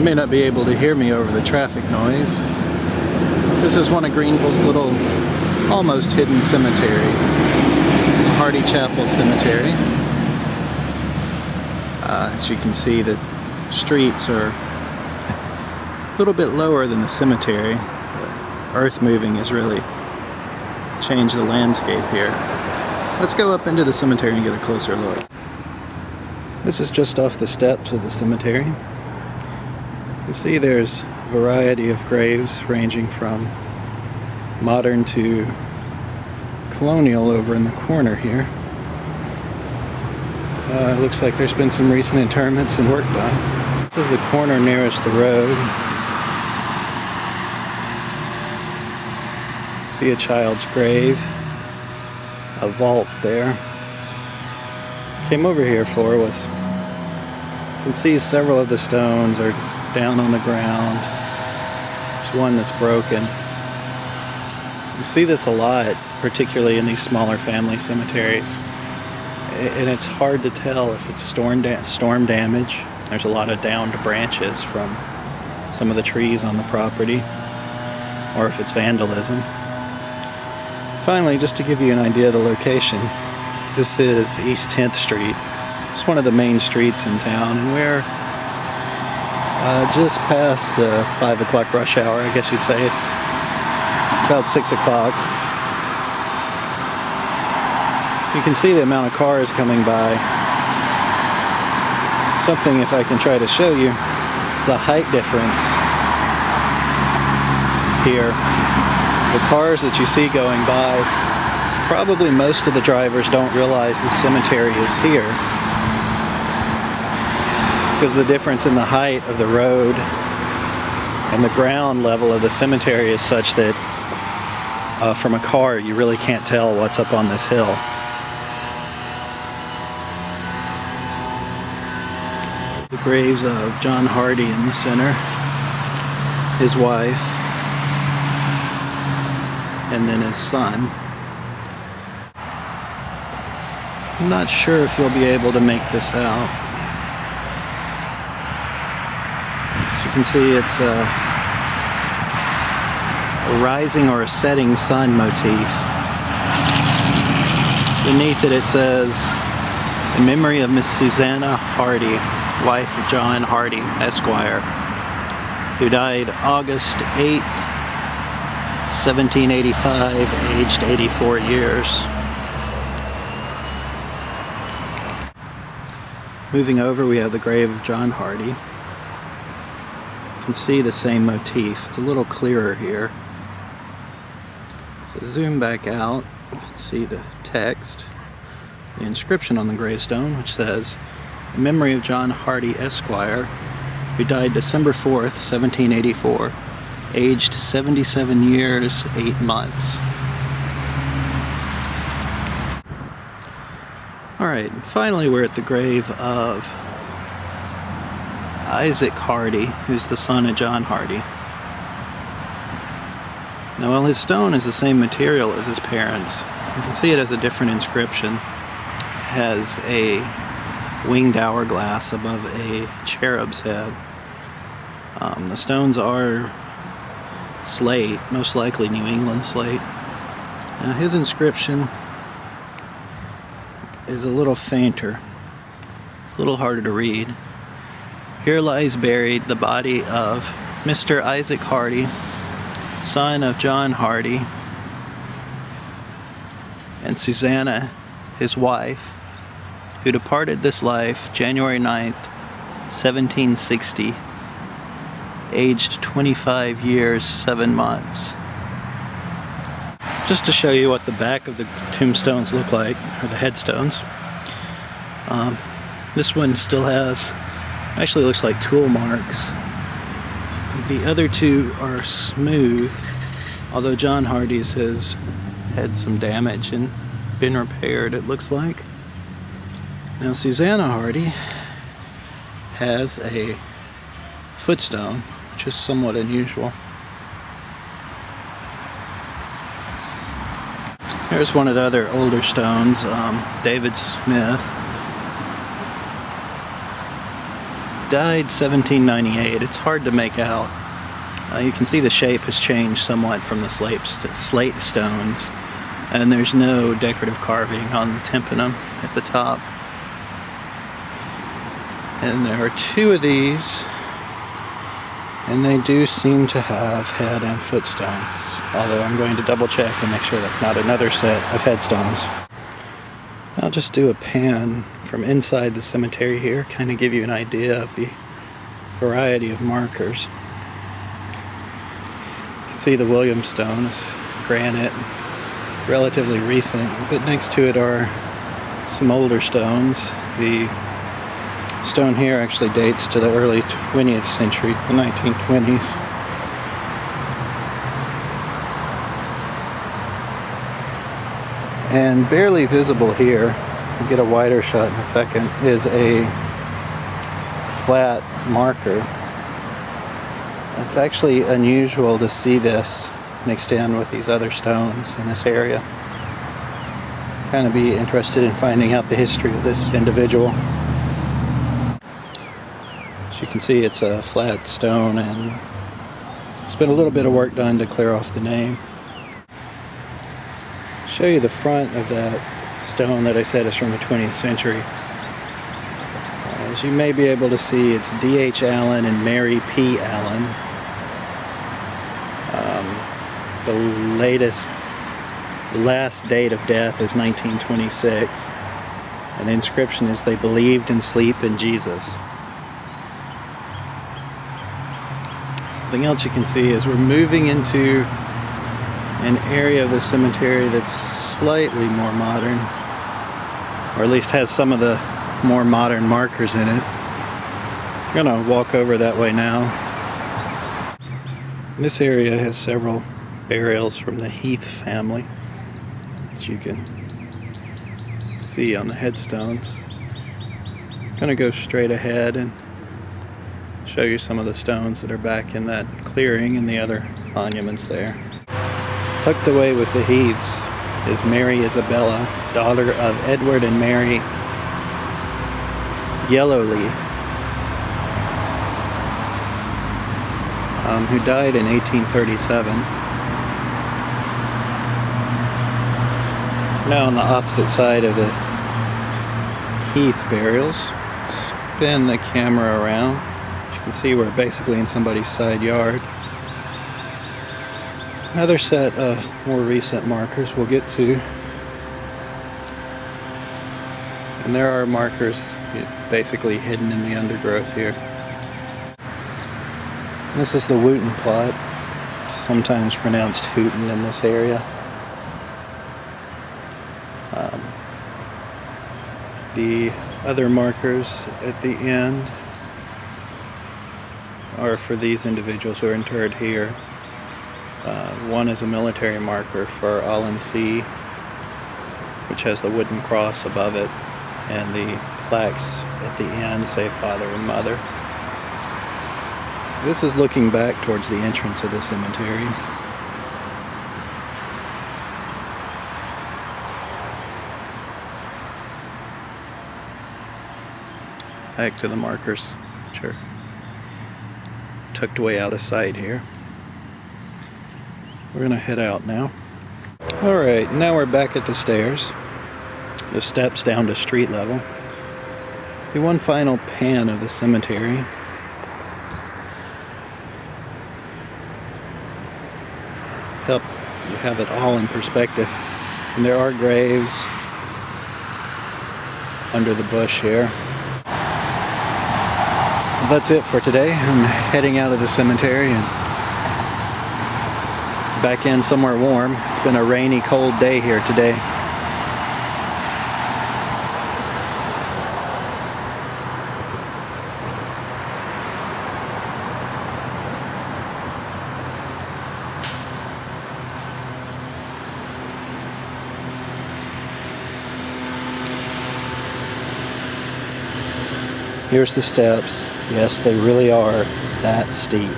You may not be able to hear me over the traffic noise. This is one of Greenville's little, almost hidden cemeteries. The Hardee Chapel Cemetery. As you can see, the streets are a little bit lower than the cemetery. Earth moving has really changed the landscape here. Let's go up into the cemetery and get a closer look. This is just off the steps of the cemetery. You can see there's a variety of graves ranging from modern to colonial over in the corner here. Looks like there's been some recent interments and work done. This is the corner nearest the road. See a child's grave, a vault there. Came over here for was, you can see several of the stones are down on the ground. There's one that's broken. You see this a lot, particularly in these smaller family cemeteries. And it's hard to tell if it's storm damage. There's a lot of downed branches from some of the trees on the property, or if it's vandalism. Finally, just to give you an idea of the location, this is East 10th Street. It's one of the main streets in town, and we're just past the 5 o'clock rush hour, I guess you'd say. It's about 6 o'clock. You can see the amount of cars coming by. Something, if I can try to show you, is the height difference here. The cars that you see going by, probably most of the drivers don't realize the cemetery is here, because the difference in the height of the road and the ground level of the cemetery is such that from a car you really can't tell what's up on this hill. The graves of John Hardee in the center, his wife, and then his son. I'm not sure if you'll be able to make this out. As you can see, it's a rising or a setting sun motif. Beneath it, it says, "In memory of Miss Susanna Hardee, wife of John Hardee, Esquire, who died August 8th, 1785, aged 84 years." Moving over, we have the grave of John Hardee. You can see the same motif. It's a little clearer here. So zoom back out, you can see the text, the inscription on the gravestone, which says, "In memory of John Hardee, Esquire, who died December 4th, 1784, aged 77 years, 8 months." Alright, finally we're at the grave of Isaac Hardee, who's the son of John Hardee. Now, while his stone is the same material as his parents, you can see it has a different inscription. It has a winged hourglass above a cherub's head. The stones are slate, most likely New England slate. Now, his inscription is a little fainter. It's a little harder to read. "Here lies buried the body of Mr. Isaac Hardee, son of John Hardee, and Susanna, his wife, who departed this life January 9th, 1760, aged 25 years, 7 months." Just to show you what the back of the tombstones look like, or the headstones. This one still has, actually looks like tool marks. The other two are smooth, although John Hardee's has had some damage and been repaired, it looks like. Now, Susanna Hardee has a footstone, which is somewhat unusual. Here's one of the other older stones, David Smith. died 1798. It's hard to make out. You can see the shape has changed somewhat from the slate stones, and there's no decorative carving on the tympanum at the top. And there are two of these, and they do seem to have head and foot stones, although I'm going to double check and make sure that's not another set of headstones. I'll just do a pan from inside the cemetery here, kind of give you an idea of the variety of markers. You can see the William stone is granite, relatively recent, but next to it are some older stones. The stone here actually dates to the early 20th century, the 1920s. And barely visible here, I'll get a wider shot in a second, is a flat marker. It's actually unusual to see this mixed in with these other stones in this area. Kind of be interested in finding out the history of this individual. As you can see, it's a flat stone, and it's been a little bit of work done to clear off the name. Show you the front of that stone that I said is from the 20th century. As you may be able to see, it's D.H. Allen and Mary P. Allen. The last date of death is 1926, and the inscription is, "They believed in sleep in Jesus." Something else you can see is we're moving into an area of the cemetery that's slightly more modern, or at least has some of the more modern markers in it. I'm gonna walk over that way now. This area has several burials from the Heath family, as you can see on the headstones. I'm gonna go straight ahead and show you some of the stones that are back in that clearing and the other monuments there. Tucked away with the Heaths is Mary Isabella, daughter of Edward and Mary Yellowly, who died in 1837. Now on the opposite side of the Heath burials, spin the camera around. As you can see, we're basically in somebody's side yard. Another set of more recent markers we'll get to. And there are markers basically hidden in the undergrowth here. This is the Wooten plot, sometimes pronounced Hooten in this area. The other markers at the end are for these individuals who are interred here. One is a military marker for Allen-C, which has the wooden cross above it, and the plaques at the end say Father and Mother. This is looking back towards the entrance of the cemetery. Back to the markers, which are tucked away out of sight here. We're gonna head out now. Alright, now we're back at the stairs. The steps down to street level. Do one final pan of the cemetery. Help you have it all in perspective. And there are graves under the bush here. Well, that's it for today. I'm heading out of the cemetery and back in somewhere warm. It's been a rainy, cold day here today. Here's the steps. Yes, they really are that steep.